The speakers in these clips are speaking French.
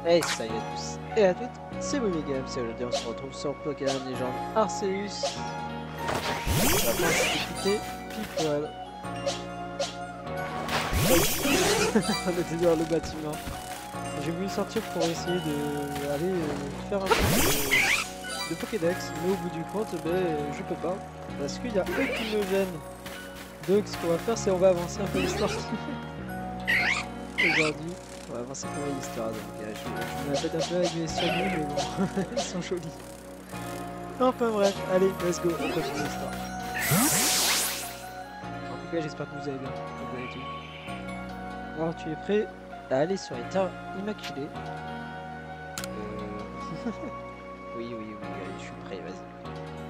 Hey, salut à tous et à toutes, c'est Moumigame, c'est aujourd'hui on se retrouve sur Pokémon Légende Arceus. On va pas s'écouter, pile poil. On était dans le bâtiment. J'ai voulu sortir pour essayer de aller faire un peu de Pokédex, mais au bout du compte, je peux pas. Parce qu'il y a eux qui me gênent. Donc ce qu'on va faire, c'est on va avancer un peu l'histoire. Aujourd'hui, on va avancer pour l'histoire. Donc je me la pète un peu avec mes surnuls, mais bon, ils sont jolis. Enfin bref, allez, let's go, on continue l'histoire. En tout cas, j'espère que vous allez bien. Comme vous allez tous. Alors, tu es prêt à aller sur les terres immaculées? Oui, allez, je suis prêt, vas-y.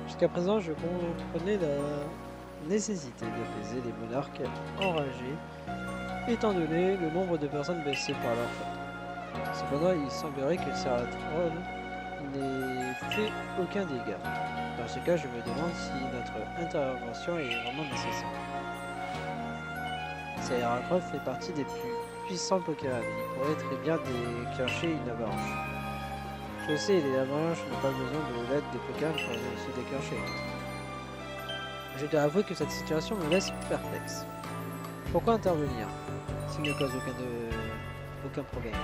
Jusqu'à présent, je comprenais la nécessité d'apaiser les monarques enragés, étant donné le nombre de personnes blessées par leur faute. Cependant, il semblerait que Seratrol n'ait fait aucun dégât. Dans ce cas, je me demande si notre intervention est vraiment nécessaire. Seratrol fait partie des plus puissants Pokémon. Il pourrait très bien déclencher une avalanche. Je sais, les avalanches n'ont pas besoin de l'aide des Pokémon pour se déclencher. Je dois avouer que cette situation me laisse perplexe. Pourquoi intervenir s'il ne cause aucun problème?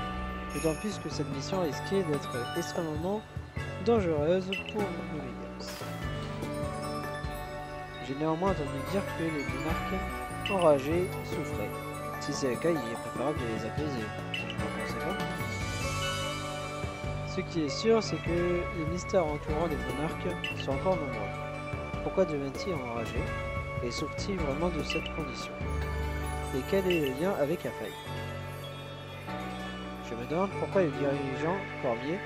D'autant plus que cette mission risquait d'être extrêmement dangereuse pour Moumigame. J'ai néanmoins entendu dire que les monarques enragés souffraient. Si c'est le cas, il est préférable de les apaiser. Je n'en pensais pas. Ce qui est sûr, c'est que les mystères entourant les monarques sont encore nombreux. Pourquoi deviennent-ils enragés? Et souffrent-ils vraiment de cette condition? Et quel est le lien avec la faille? Je me demande pourquoi le dirigeant Cormier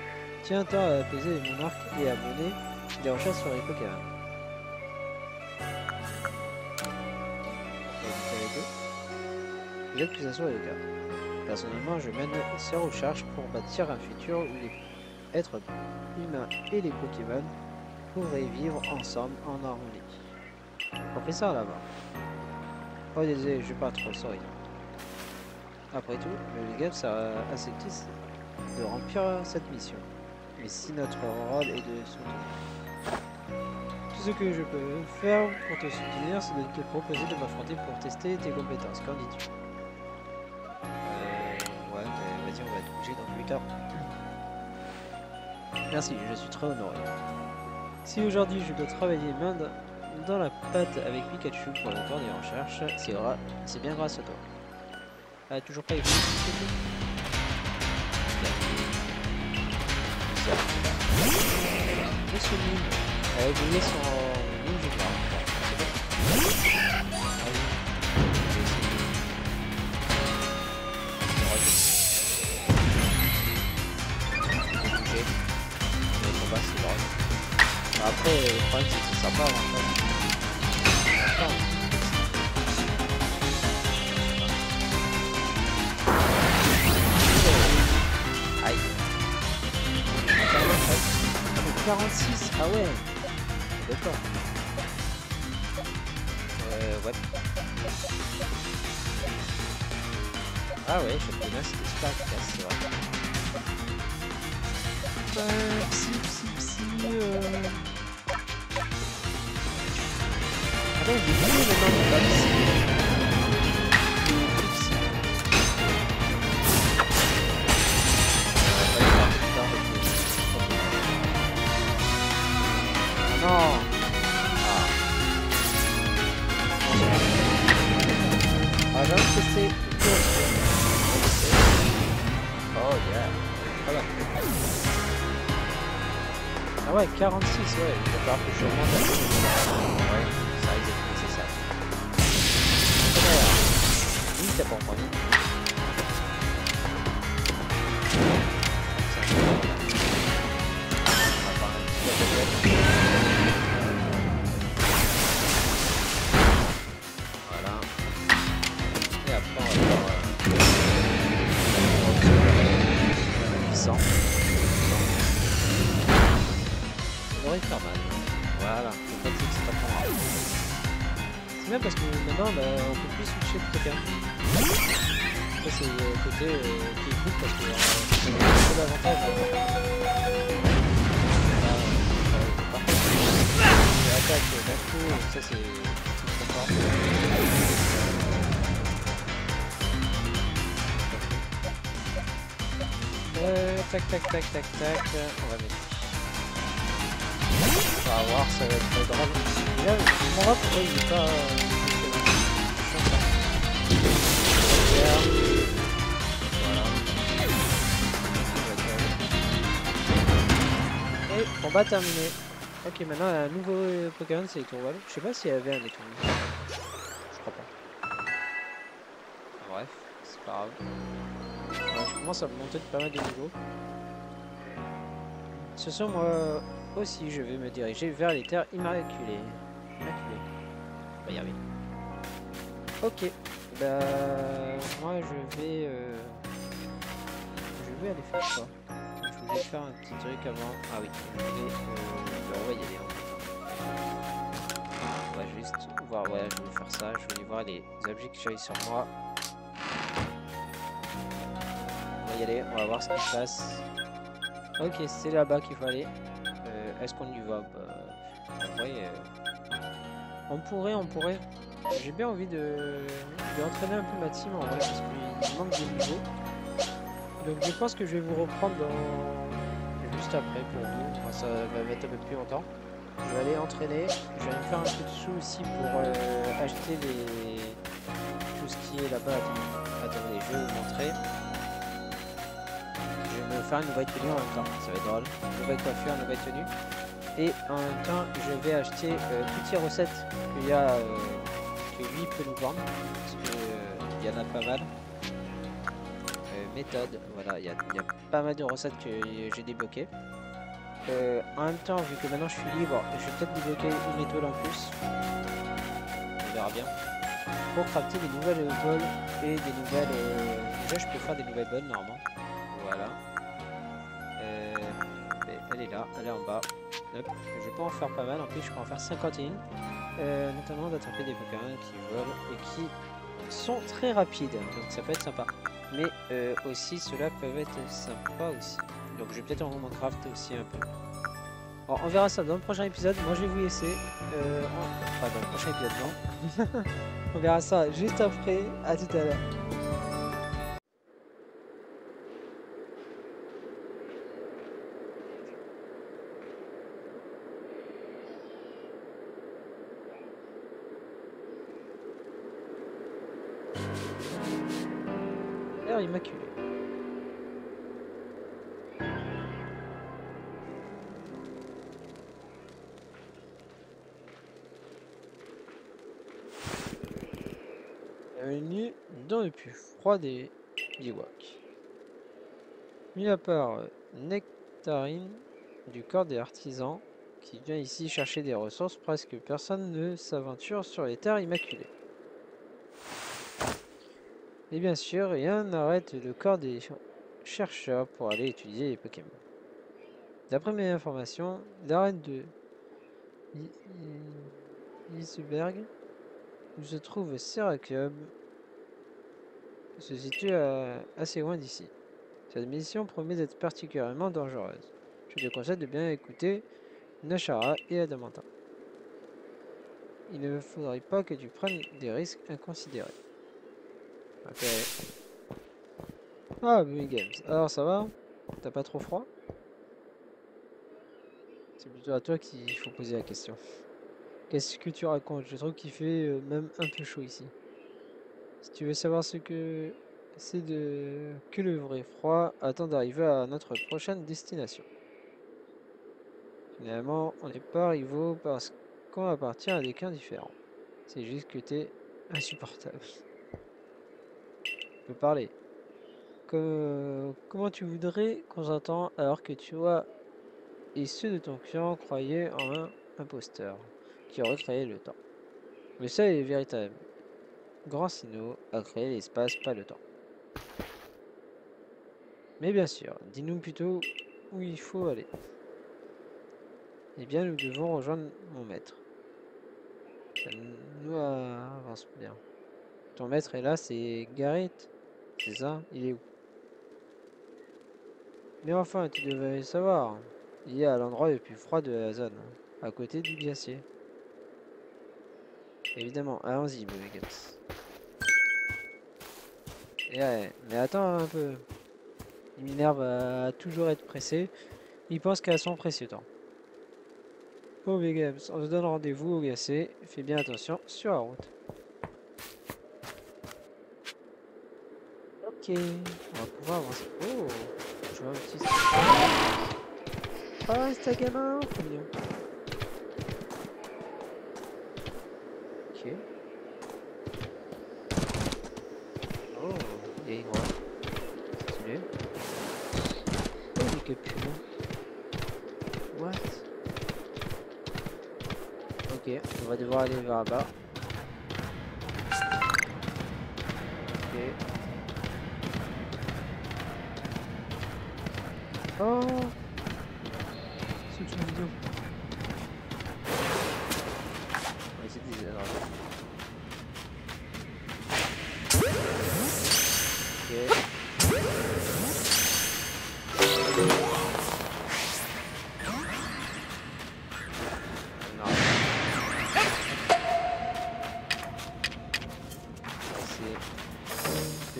tient tant à apaiser les monarques et à mener des recherches sur les Pokémon. L'accusation est le cas. Personnellement, je mène ces recherches pour bâtir un futur où les êtres humains et les Pokémon pourraient vivre ensemble en harmonie. Professeur là-bas. Oh désolé, je pas trop, sorry. Après tout, le Ligam sera accepté de remplir cette mission. Mais si notre rôle est de soutenir. Tout ce que je peux faire pour te soutenir, c'est de te proposer de m'affronter pour tester tes compétences. Qu'en dis-tu? Ouais, mais vas-y, on va te bouger dans plus tard. Merci, je suis très honoré. Si aujourd'hui je dois travailler main dans la pâte avec Pikachu pour le tour des recherches, c'est bien grâce à toi. Ah, toujours pas évolué. Monsieur Mime a évolué son Ninja. Après, le problème c'est que ça part en fait. Aïe. 46, ah ouais. D'accord. Ouais. Ah ouais, je peux bien, c'était super efficace, c'est vrai. Attends, j'ai oublié maintenant mon psy. Non. Ah, j'ai testé. Oh yeah. Voilà. Ah ouais, 46, ouais. Il va falloir que je remonte un peu. Ouais, ça risque d'être nécessaire. Oui, t'as pas entendu. Voilà. Et après, on va faire puissant. Ça devrait faire mal. Voilà. Le fait, c'est que c'est pas trop grave. C'est bien parce que maintenant, on peut plus switcher de Pokémon. Ça c'est le côté qui est cool parce que c'est l'avantage. Attaque d'un coup, ça c'est trop fort. Tac tac tac tac tac, on va mettre. On va voir, ça va être drôle. Là, mon rap, pourquoi il est pas. Voilà. Et combat terminé. Ok, maintenant un nouveau Pokémon, c'est Étourval. Je sais pas s'il y avait un Étourval. Je crois pas. Bref, c'est pas grave. Alors, je commence à monter de pas mal de niveaux. Ce soir, moi aussi, je vais me diriger vers les terres immaculées. On va y arriver. Ok. Bah, moi, je vais aller faire quoi? Je voulais faire un petit truc avant. Ah oui, je voulais, on va y aller en fait. On va juste voir, ouais, je voulais faire ça. Je voulais voir les objets que j'avais sur moi. On va y aller, on va voir ce qui se passe. Ok, c'est là-bas qu'il faut aller. Est-ce qu'on y va? Bah, en vrai, on pourrait. J'ai bien envie d'entraîner un peu ma team en vrai parce qu'il manque de niveau. Donc je pense que je vais vous reprendre juste après pour vous. Enfin, ça va mettre un peu plus longtemps. Je vais aller entraîner. Je vais me faire un peu de sous aussi pour acheter tout ce qui est là-bas. Attendez, je vais vous montrer. Je vais me faire une nouvelle tenue en même temps. Ça va être drôle. Nouvelle coiffure, nouvelle tenue. Et en même temps, je vais acheter toutes les recettes qu'il y a, que lui peut nous vendre. Parce qu'il y en a pas mal. Méthode, voilà, il y a pas mal de recettes que j'ai débloquées. En même temps, vu que maintenant je suis libre, je vais peut-être débloquer une étoile en plus. On verra bien. Pour crafter des nouvelles balles et des nouvelles... déjà, je peux faire des nouvelles balles normalement. Voilà. Elle est là, elle est en bas. Hop. Je peux en faire pas mal, en plus je peux en faire 51. Notamment d'attraper des Pokémon qui volent et qui sont très rapides, donc ça peut être sympa. Mais aussi ceux-là peuvent être sympas aussi. Donc je vais peut-être en Minecraft aussi un peu. Bon, on verra ça dans le prochain épisode. Moi je vais vous laisser. Enfin dans le prochain épisode non. On verra ça juste après. À tout à l'heure. Terre immaculée. Bienvenue dans le plus froid des biwaks. Mis à part Nectarine du corps des artisans qui vient ici chercher des ressources, presque personne ne s'aventure sur les terres immaculées. Et bien sûr, rien n'arrête le corps des chercheurs pour aller étudier les Pokémon. D'après mes informations, l'arène de Iceberg, où se trouve Serra-Club, se situe assez loin d'ici. Cette mission promet d'être particulièrement dangereuse. Je te conseille de bien écouter Nashara et Adamanta. Il ne faudrait pas que tu prennes des risques inconsidérés. Ok. Ah, Games. Alors ça va? T'as pas trop froid? C'est plutôt à toi qu'il faut poser la question. Qu'est-ce que tu racontes? Je trouve qu'il fait même un peu chaud ici. Si tu veux savoir ce que c'est que le vrai froid, attends d'arriver à notre prochaine destination. Finalement, on n'est pas rivaux parce qu'on appartient à des camps différents. C'est juste que t'es insupportable. Je peux parler. Comment tu voudrais qu'on s'entende alors que toi et ceux de ton clan croyaient en un imposteur qui aurait créé le temps. Le seul et véritable grand Sinnoh a créé l'espace, pas le temps. Mais bien sûr, dis-nous plutôt où il faut aller. Eh bien, nous devons rejoindre mon maître. Ça nous avance bien. Ton maître est là, c'est Gareth. C'est ça? Il est où? Mais enfin, tu devais savoir. Il est à l'endroit le plus froid de la zone, à côté du glacier. Évidemment, allons-y, Bobby. Et ouais, mais attends un peu. Il m'énerve à toujours être pressé. Il pense qu'à son précieux temps. Bobby Games, on se donne rendez-vous au glacier. Fais bien attention sur la route. Ok, on va pouvoir avancer. Oh, je vois un petit... Ah, c'est un gamin, trop mignon. Ok. Oh, il est gros. Stylé. Oh, il est que plus long. What? Ok, on va devoir aller vers là-bas. Ok. Oh! C'est une vidéo. On va essayer de les attraper. Ok. Non. On va essayer de...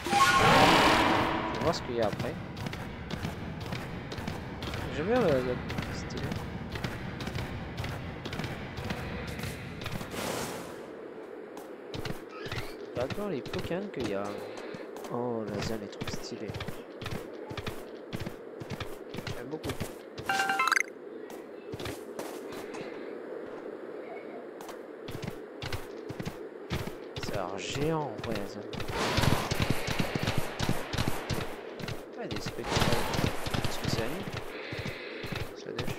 On va voir ce qu'il y a après. J'aime bien la stylé. J'adore les Pokémon qu'il y a. Oh, la zone est trop stylée. J'aime beaucoup. Ça a l'air géant en vrai la zone. Ah, des spectacles. Est-ce que c'est à nous? Ça dèche.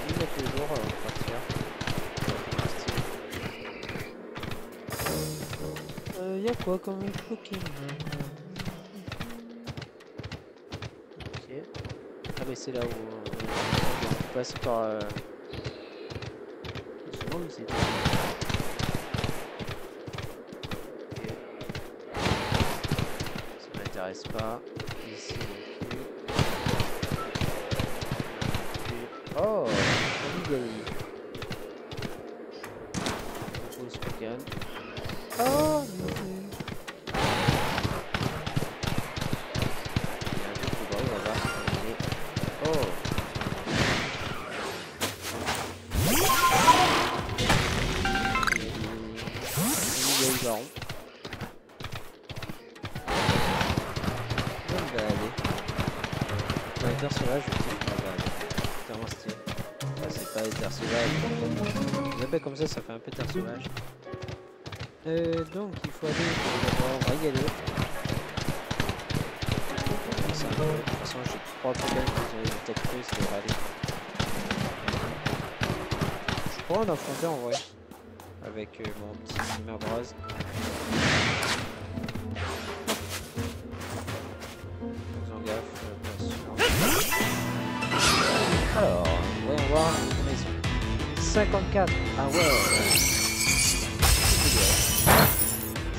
Il y a toujours partir. Y a quoi comme Pokémon? Ok. Ah mais c'est là où on passe par... C'est bon, c'est... Ok. Ça m'intéresse pas. Ici non plus. Oh, Omigami. Pose Pokémon. Oh, sauvage, je sais pas, c'est tellement stylé. Enfin, c'est pas terre sauvage. Je l'appelle comme ça fait un peu terre sauvage. Donc il faut aller d'abord, on va y aller. De toute façon, j'ai 3 Pokémon qui ont une tête creuse, ça devrait aller. Je pourrais en affronter en vrai. Avec mon petit Merdraz. Faisons gaffe, bien sûr. Alors, voyons voir combien ils sont. 54. Ah ouais.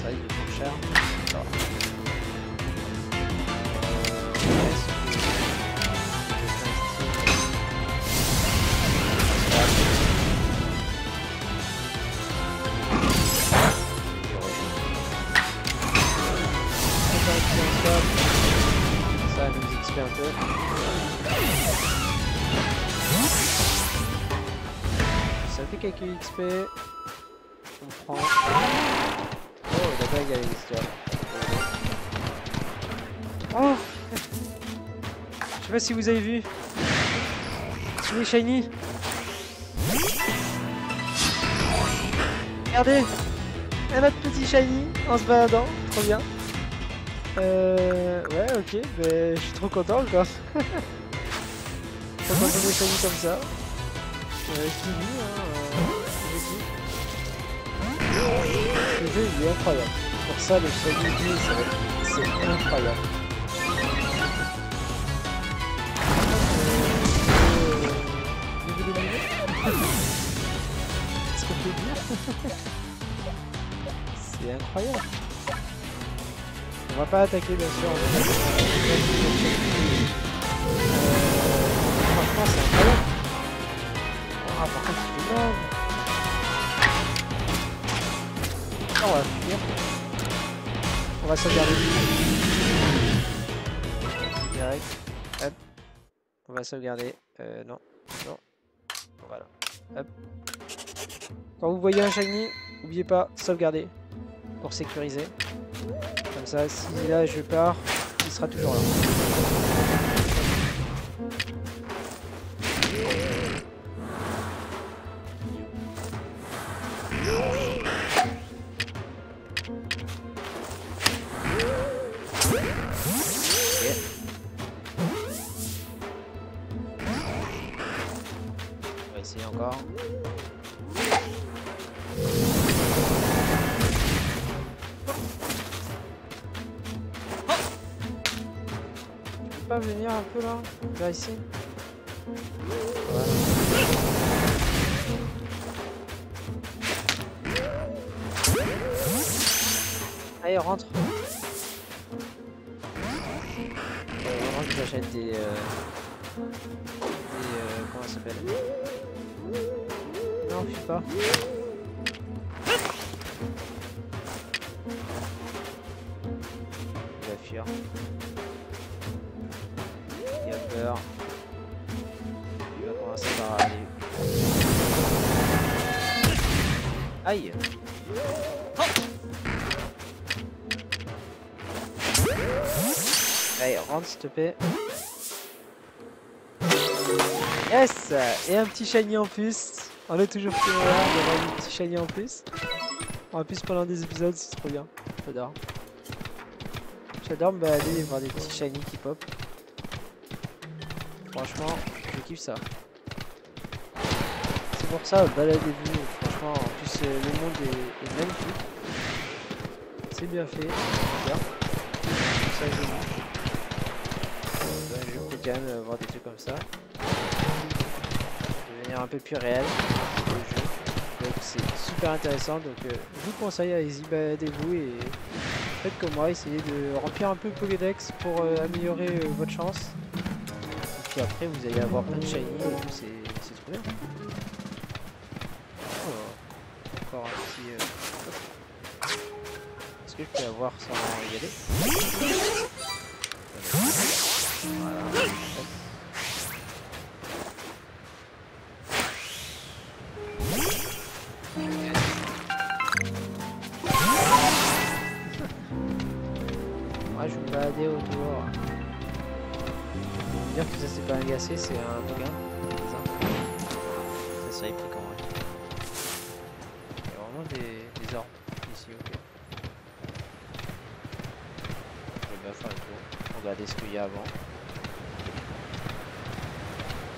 Ça il est cher. Alors. Ça nous XP un peu. Ça fait quelques XP. On prend. Oh, là-bas il y a les histoires. Oh, je sais pas si vous avez vu. Il est shiny. Regardez, un autre petit shiny en se baladant. Trop bien. Ouais, ok, mais je suis trop content encore. Trop content des shiny comme ça. Je t'ai dit, hein, jeu il est incroyable. Pour ça, le Shiny c'est incroyable. Niveau de niveau est-ce qu'on peut dire c'est incroyable. On va pas attaquer bien sûr. Franchement c'est incroyable. Ah par contre il est énorme. On va finir. On va sauvegarder. Direct. Hop. On va sauvegarder. Non. Non. Voilà. Hop. Quand vous voyez un shiny, n'oubliez pas sauvegarder pour sécuriser. Comme ça, si là je pars, il sera toujours là. On va essayer encore. Pas venir un peu là, vers ici. Voilà. Allez, rentre. Vraiment que j'achète des comment ça s'appelle? Non, fuis pas. Il va fuir. Il a peur. Il va commencer par aller. Aïe! Allez, rentre s'il te plaît. Yes! Et un petit shiny en plus. On est toujours plus heureux d'avoir un petit shiny en plus. En plus pendant des épisodes, c'est trop bien. J'adore. J'adore me balader et voir des petits shiny qui pop. Franchement, je kiffe ça. C'est pour ça, baladez-vous. Franchement, en plus le monde est magnifique. C'est bien fait. Bien. Ça joli. Je peux quand même voir des trucs comme ça. Devenir un peu plus réel le jeu. Donc c'est super intéressant. Donc je vous conseille, allez-y, baladez-vous et faites comme moi, essayez de remplir un peu le Pokédex pour améliorer votre chance. Et après vous allez avoir plein de shiny et tout, c'est trop bien. Oh, encore un petit... Est-ce que je peux avoir sans y aller? Voilà. Moi je vais me balader autour. Dire que ça c'est pas un agacé, c'est un regain. Ça serait pris quand même. Il y a vraiment des arbres ici, ok. Je vais bien faire le tour. Regardez ce qu'il y a avant.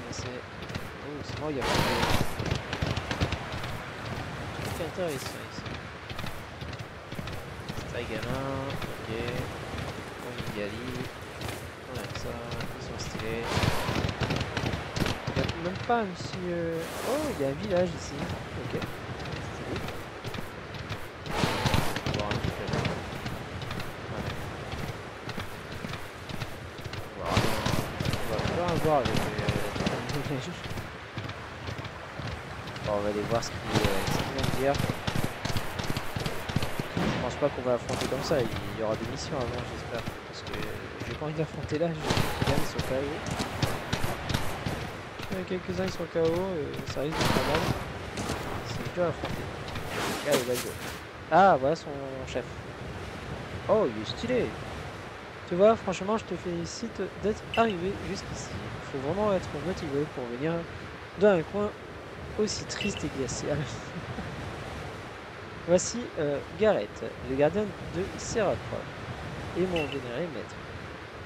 C'est... Oh, c'est bon, il y a pas de... C'est intéressant ici. Taille gamin, ok. Onigali. On a ça, ils sont stylés. Il n'y a même pas un petit... Oh, il y a un village ici. Ok. Stylé. On va voir un petit peu là. On va pas voir avec le village. Bon, on va aller voir ce qu'ils vont dire. Je pense pas qu'on va affronter comme ça. Il y aura des missions avant, j'espère. Parce que j'ai pas envie d'affronter là, je gagne sur KO. Il y en a quelques-uns ils sont KO, ça risque d'être pas mal. C'est dur à affronter. Allez, let's go. Ah, voilà son chef. Oh, il est stylé. Tu vois, franchement, je te félicite d'être arrivé jusqu'ici. Il faut vraiment être motivé pour venir dans un coin aussi triste et glacial. Voici Gareth, le gardien de Serac, et mon vénéré maître.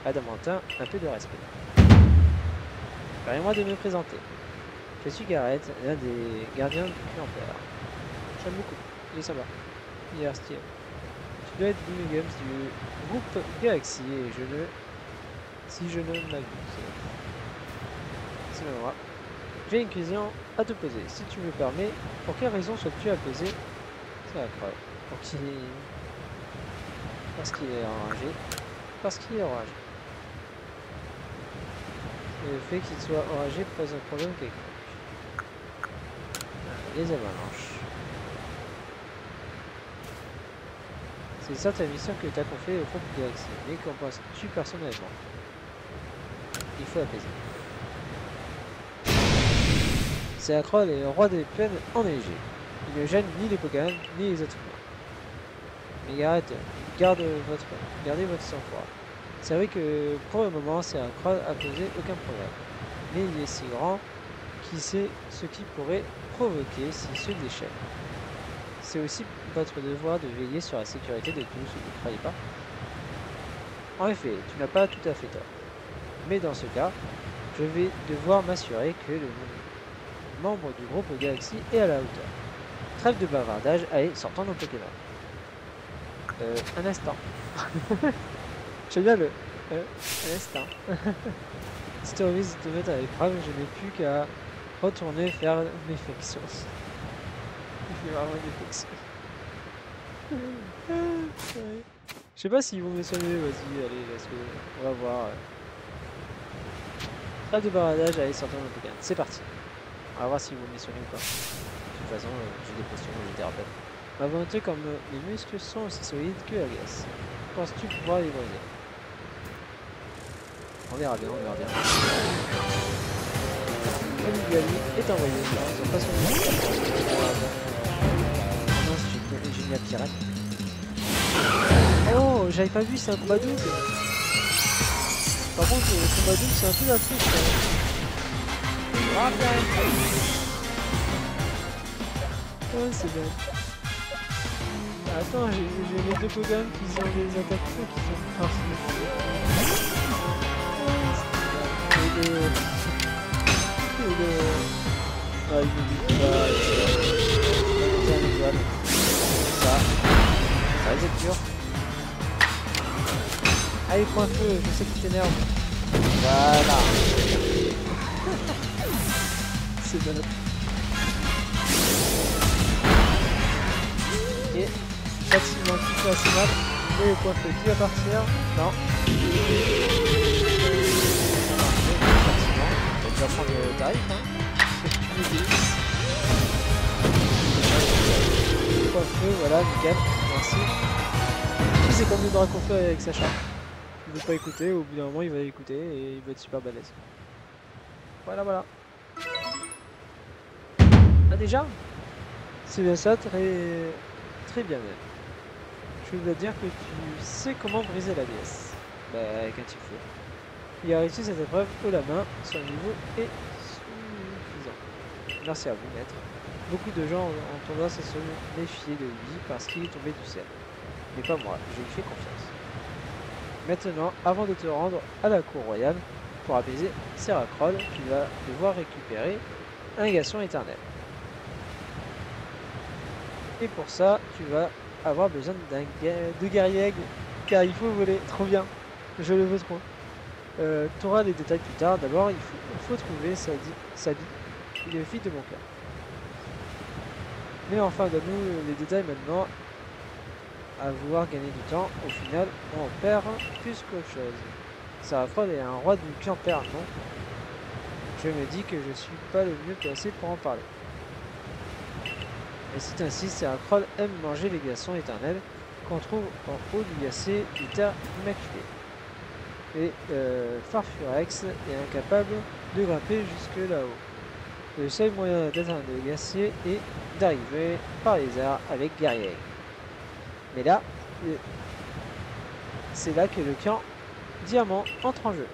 Adamantin, un peu de respect. Permettez-moi de me présenter. Je suis Gareth, l'un des gardiens du l'Empire. J'aime beaucoup, il est sympa. hier, Steve. Tu dois être Blue Games du groupe Galaxy et si je ne m'abuse. C'est le moi. J'ai une question à te poser. Si tu me permets, pour quelle raison souhaites-tu apaiser? C'est incroyable. Parce qu'il est enragé. Parce qu'il est enragé. Le fait qu'il soit enragé pose un problème quelconque. Les avalanches. C'est ça ta mission que tu as confiée au groupe Galaxy. Mais qu'en penses-tu personnellement? Il faut apaiser. Serakrol est le roi des plaines enneigées. Il ne gêne ni les Pokémon ni les êtres humains. Mais gardez votre sang-froid. C'est vrai que pour le moment, Serakrol a posé aucun problème. Mais il est si grand qu'il sait ce qui pourrait provoquer s'il se déchaîne. C'est aussi votre devoir de veiller sur la sécurité de tous, vous ne croyez pas? En effet, tu n'as pas tout à fait tort. Mais dans ce cas, je vais devoir m'assurer que le membre du groupe Galaxy est à la hauteur. Trêve de bavardage, allez, sortons nos Pokémon. Un instant. J'aime bien un instant. Si tu as envie de te mettre à l'épreuve, je n'ai plus qu'à retourner faire mes flexions. Il fait vraiment des flexions. Je sais pas s'ils vont me soigner, vas-y, allez, let's go. On va voir. Trêve de bavardage, allez, sortons nos Pokémon. C'est parti. On va voir s'ils vont me soigner ou pas. De toute façon, j'ai des potions, j'ai des rappels. Ma volonté comme mes muscles sont aussi solides que la glace. Penses-tu pouvoir les briser? On verra bien, on verra bien. Amigali est envoyé, ils ont pas son non, c'est une géniale pirate. Oh, j'avais pas vu, c'est un combat double. Par contre, le combat double, c'est un peu la triche. Ah, bien. Oh, c'est bien. Attends, j'ai les deux Pokémon qui ont des attaques feu qui sont parfaits. Ah, il me dit pas. Tiens, l'étoile. Ça risque d'être dur. Allez, point feu, je sais que tu t'énerves. Voilà. C'est bon. Et facilement tout fait assez mal. Et le point feu qui va partir. Non. On va prendre le tarif, hein. Point feu, voilà, nickel, merci. C'est comme le dragon feu avec Sacha. Il veut pas écouter, au bout d'un moment il va écouter et il va être super balèze. Voilà, voilà. Ah déjà? C'est bien ça, très bien même. Je dois dire que tu sais comment briser la déesse. Bah, quand il faut. Il a réussi cette épreuve haut la main, son niveau est suffisant. Merci à vous, maître. Beaucoup de gens ont tendance à se méfier de lui parce qu'il est tombé du ciel. Mais pas moi, je lui fais confiance. Maintenant, avant de te rendre à la cour royale, pour apaiser Serakrol, tu vas devoir récupérer un garçon éternel. Et pour ça, tu vas avoir besoin de guerrier aigle, car il faut voler. Trop bien, je le veux trop. Tu auras les détails plus tard. D'abord, il faut trouver Sabi, une fille de mon cœur. Mais enfin, donne-nous les détails maintenant. À vouloir gagner du temps, au final, on perd plus qu'autre chose. Serakrol est un roi du clan père, non? Je me dis que je suis pas le mieux placé pour en parler. Et c'est ainsi, Serakrol aime manger les glaçons éternels qu'on trouve en haut du glacé du terre immaculé. Et Farfurex est incapable de grimper jusque là-haut. Le seul moyen d'atteindre le glacier est d'arriver par les airs avec guerrier. Mais là, c'est là que le clan Diamant entre en jeu.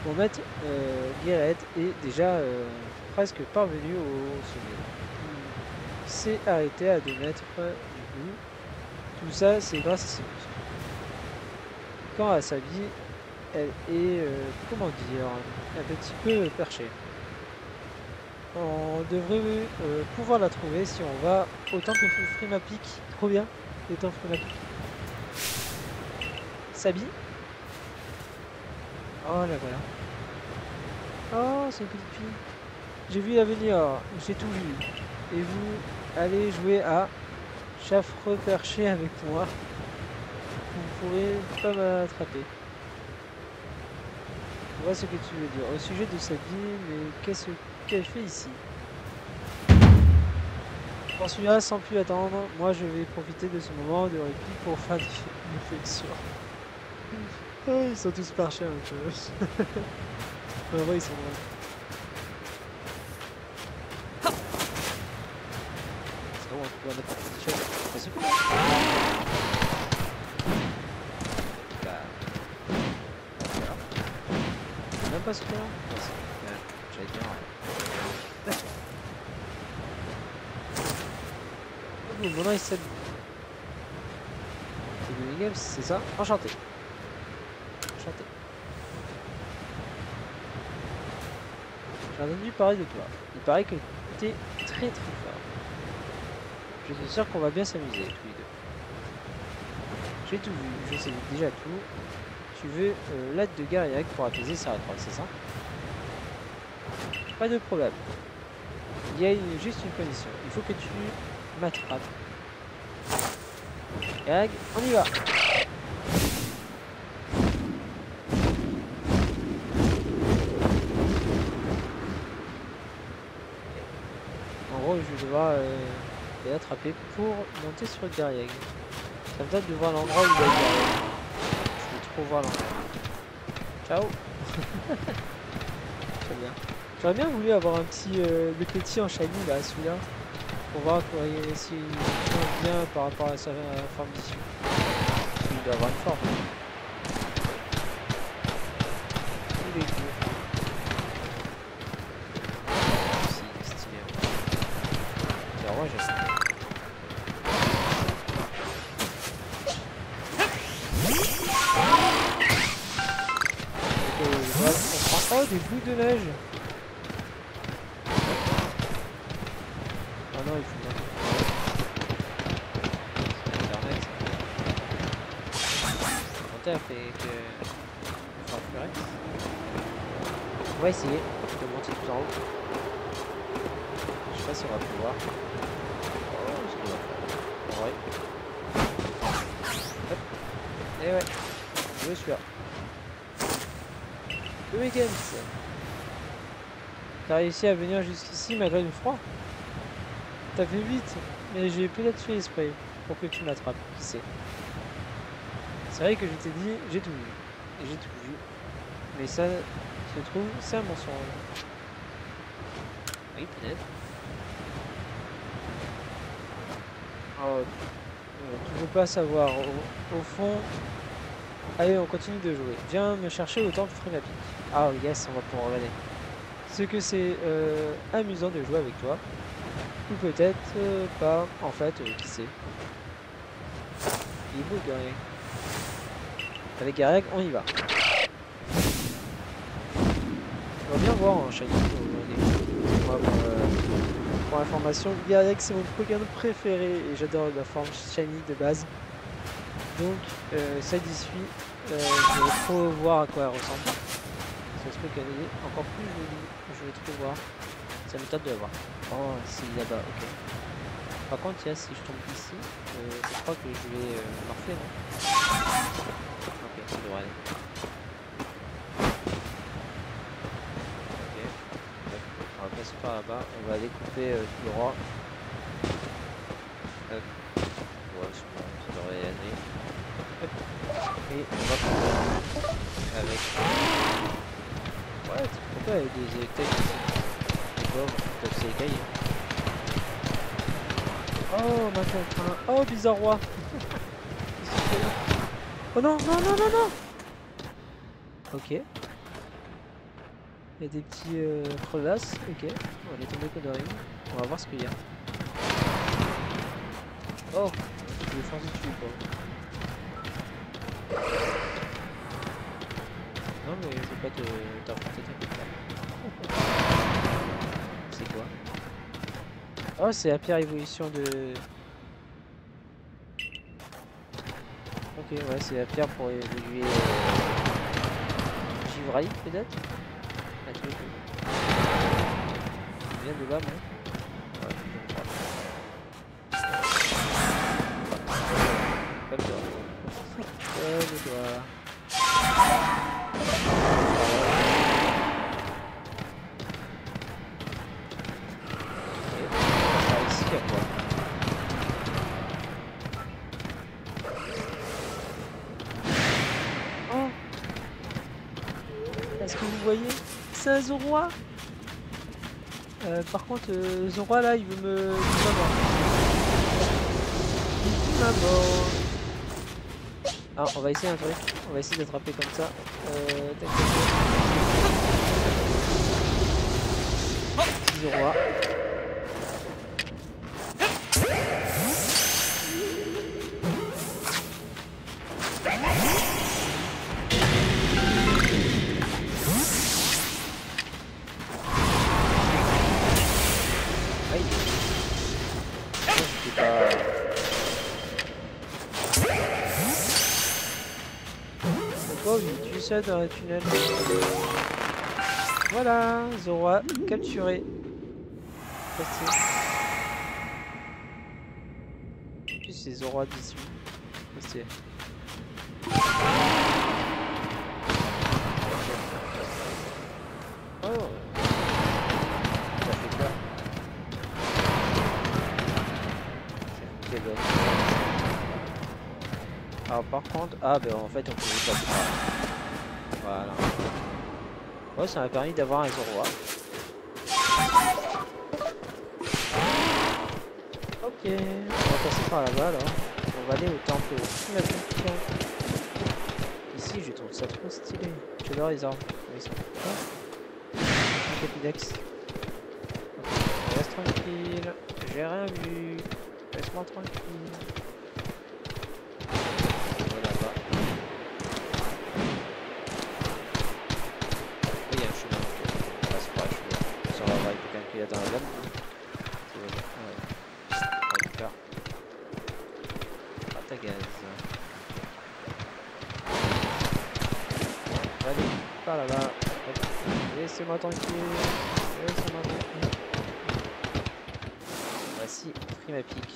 Mon maître Guéret est déjà presque parvenu au sommet. Il s'est arrêté à 2 mètres du bout. Tout ça, c'est grâce à ses muscles. Quant à sa vie, elle est, comment dire, un petit peu perchée. On devrait pouvoir la trouver si on va au temple Frimapic. Trop bien, les temples Frimapic. Sabi. Oh la voilà. Oh, c'est une petite fille. J'ai vu la venir, j'ai tout vu. Et vous allez jouer à chaffre perché avec moi. Vous pourrez pas m'attraper. Je vois ce que tu veux dire. Au sujet de cette vie, mais qu'est-ce qu'elle fait ici? Pour celui-là, sans plus attendre, moi je vais profiter de ce moment de répit pour faire des réflexions. Oh, ils sont tous parchés un peu. En vrai, ils sont drôles. C'est bon, on peut mettre un petit shot. C'est cool. Bah. Voilà. Même pas celui-là. J'allais dire. Oh, mon nom est Seb. C'est de Miguel, c'est ça? Enchanté. Enchanté. J'ai entendu parler de toi. Il paraît que tu es très fort. Je suis sûr qu'on va bien s'amuser tous les deux. J'ai tout vu, je sais déjà tout. Tu veux l'aide de Gariac pour apaiser sa révolte, c'est ça? Pas de problème. Il y a juste une condition. Il faut que tu m'attrapes. Gariac, on y va! En gros, je vais devoir les attraper pour monter sur Gariac. Ça me donne de voir l'endroit où il y a Gariac. Je veux trop voir l'endroit. Ciao. Très bien. J'aurais bien voulu avoir un petit le petit en shiny là, celui-là, pour voir s'il change bien par rapport à sa forme d'ici. Il doit avoir une forme. Il est cool. Si, il est stylé. C'est vraiment j'aime. Voilà, on prend des bouts de neige. Ah non, il faut bien. C'est internet. Monter a fait que. Enfin, purée. On va essayer de monter tout en haut. Je sais pas si on va pouvoir. Oh, ce qu'on va faire. Ouais. Hop. Et ouais. Je suis là. Le week-end. T'as réussi à venir jusqu'ici malgré le froid? T'as fait vite, mais j'ai peut-être fait exprès pour que tu m'attrapes, qui sait. C'est vrai que je t'ai dit, j'ai tout vu. Et j'ai tout vu. Mais ça se trouve, c'est un mensonge. Oui, peut-être. Oh, tu veux pas savoir. Au fond... Allez, on continue de jouer. Viens me chercher au temple Frimapic. Ah yes, on va pouvoir regarder. Ce que c'est amusant de jouer avec toi. Ou peut-être pas, en fait, qui sait. Il est beau Gariac. Avec Gariac, on y va. On va bien voir en shiny. Pour information, Gariac c'est mon Pokémon préféré et j'adore la forme shiny de base. Donc ça d'y suit, je vais trop voir à quoi elle ressemble. Ça se peut qu'elle est encore plus jolie. Je vais trop voir. Ça me tape de la voir. Oh, c'est là-bas, ok. Par contre, si je tombe ici, je crois que je vais morfler, non? Ok, ça devrait aller. Ok, on va passer par là-bas. On va aller couper tout droit. Hop. Ouais, ça devrait y aller. Hop. Et on va couper avec... Ouais, pourquoi il y a des électriques ici? Les pauvres, ils peuvent s'écailler. Oh, ma contrainte. Oh, bizarre roi. Oh non, non, non, non, non. Ok. Il y a des petits crevasses. Ok. On va les tomber que de rien. On va voir ce qu'il y a. Oh, je vais foncer dessus, quoi. Non, mais je vais pas t'affronter, t'inquiète pas. C'est C'est quoi? Oh, c'est la pire évolution de... Ok, ouais, c'est la pierre pour évoluer Givraille, peut-être? Un truc. Il vient de là, non? Ouais, je crois. Comme ça. Le doigt. Ok, ici, à quoi? Oh! Est-ce que vous voyez? C'est un Zoroa! Par contre, Zoroa là, il veut me... Il veut m'avoir. Ah, on va essayer un truc. On va essayer d'attraper comme ça. Tac, tac, tac. Petit Zoroa. Aïe. Non, j'étais pas... Oh, il tue ça dans le tunnel. Voilà, Zoroa capturé. Facile. En plus, c'est Zoroa 18. Facile. Oh, ça fait peur. C'est bon. Alors par contre, ah ben en fait on pouvait pas faire. Voilà. Ouais, ça m'a permis d'avoir un Zoroa. Ok, on va passer par là-bas alors. On va aller au temple Fumapic. Ici, je trouve ça trop stylé. J'adore les arbres. Oui, ça. Un Capidex. Okay. Reste tranquille. J'ai rien vu. Laisse-moi tranquille. Voilà, là-bas. Il y a un chemin. On passe par le chemin. Ça va voir quelqu'un qui est dans la gamme. C'est bon. Ouais. On récupère. Ah, ta gaz. Allez, par là-bas. Laissez-moi tranquille. Laissez-moi tranquille. Voici Primapic.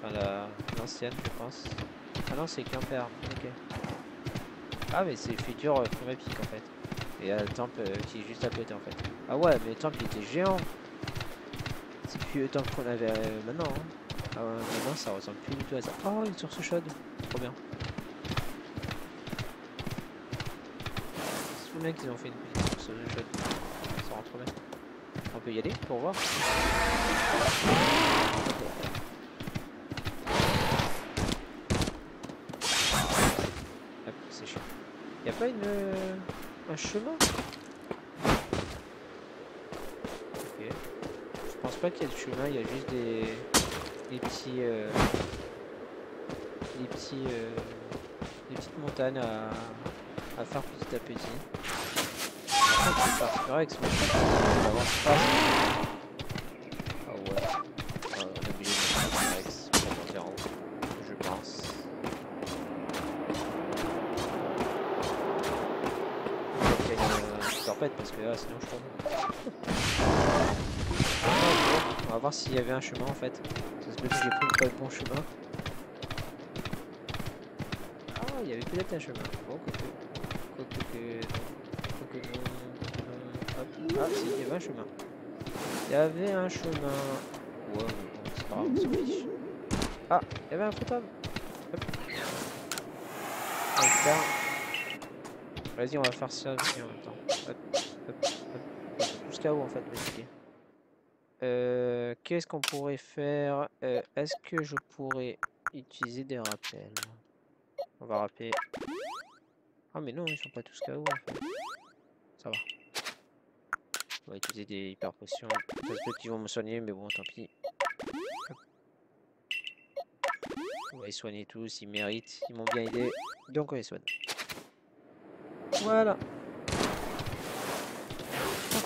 Enfin, l'ancienne, je pense. Ah non, c'est Quimper. Ok. Ah, mais c'est futur Primapic en fait. Et il y a le temple qui est juste à côté en fait. Ah ouais, mais le temple il était géant. C'est plus le temple qu'on avait maintenant. Hein. Ah ouais, maintenant ça ressemble plus du tout à ça. Oh, une source chaude. Trop bien. C'est trop bien qu'ils ont fait une petite source chaude. Ça rend trop bien. On peut y aller pour voir. Hop, c'est chiant. Y a pas un chemin? Ok. Je pense pas qu'il y ait de chemin, il y a juste des petits des petites montagnes à faire petit à petit. Je vais partir avec son chemin. On va voir ce qui se passe. Ah ouais. On est obligé de partir avec pour monter en haut. Je pense. Je torpède parce que là sinon je tombe. On va voir s'il y avait un chemin en fait. Ça se peut que j'ai pris pas le bon chemin. Ah, il y avait peut-être un chemin. Bon, quoique non. Hop. Ah, si, il y avait un chemin. Il y avait un chemin. Ouais, bon, c'est pas grave, on s'en fiche. Ah, il y avait un fantôme. Hop. Vas-y, on va faire ça aussi en même temps. Hop, hop, hop. Jusqu'à où en fait, ok. Qu'est-ce qu'on pourrait faire? Est-ce que je pourrais utiliser des rappels? On va rappeler. Ah mais non, ils sont pas tous KO en fait. Ça va. On va utiliser des hyper potions. Peut-être qu'ils vont me soigner, mais bon, tant pis. Hop. On va les soigner tous, ils méritent, ils m'ont bien aidé. Donc on les soigne. Voilà.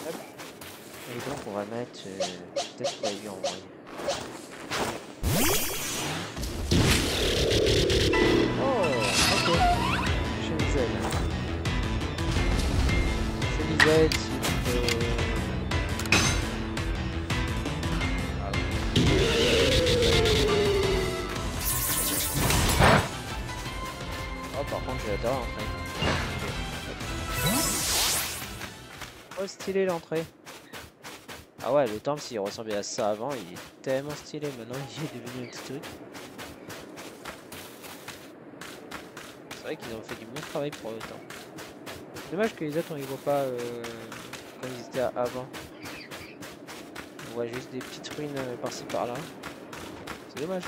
Hop. Et donc on va mettre peut-être pas lui envoyer. Oh, ok. Chemisette. Chemisette, ah oui. Oh, par contre, j'adore l'entrée. Oh, stylé l'entrée. Ah ouais, le temple, s'il ressemblait à ça avant, il est tellement stylé. Maintenant, il est devenu un petit truc. C'est vrai qu'ils ont fait du bon travail pour le temps. Dommage que les autres, on les voit pas comme ils étaient avant. On voit juste des petites ruines par-ci par-là. C'est dommage.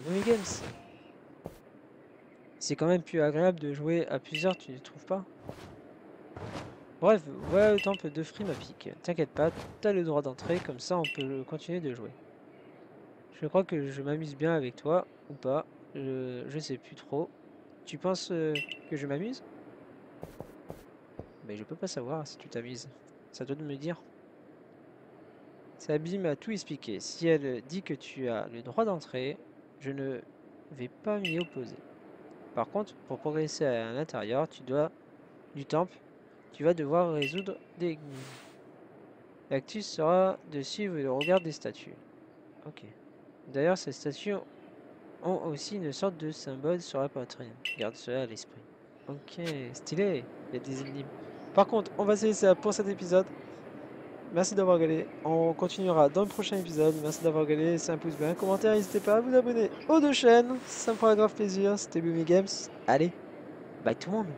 Movie Games. C'est quand même plus agréable de jouer à plusieurs, tu ne trouves pas? Bref, voilà le temple de Frimapic. T'inquiète pas, t'as le droit d'entrer, comme ça on peut continuer de jouer. Je crois que je m'amuse bien avec toi, ou pas. Je sais plus trop. Tu penses que je m'amuse? Mais je peux pas savoir si tu t'amuses. Ça doit me dire. Sabi m'a tout expliqué. Si elle dit que tu as le droit d'entrer, je ne vais pas m'y opposer. Par contre, pour progresser à l'intérieur, du temple, tu vas devoir résoudre des énigmes. L'actus sera de suivre le regard des statues. Ok. D'ailleurs, ces statues ont aussi une sorte de symbole sur la poitrine. Garde cela à l'esprit. Ok, stylé. Il y a des énigmes. Par contre, on va se laisser là pour cet épisode. Merci d'avoir regardé. On continuera dans le prochain épisode. Merci d'avoir regardé. Laissez un pouce bleu, un commentaire. N'hésitez pas à vous abonner aux deux chaînes. Ça me fera grave plaisir. C'était Boomy Games. Allez, bye tout le monde.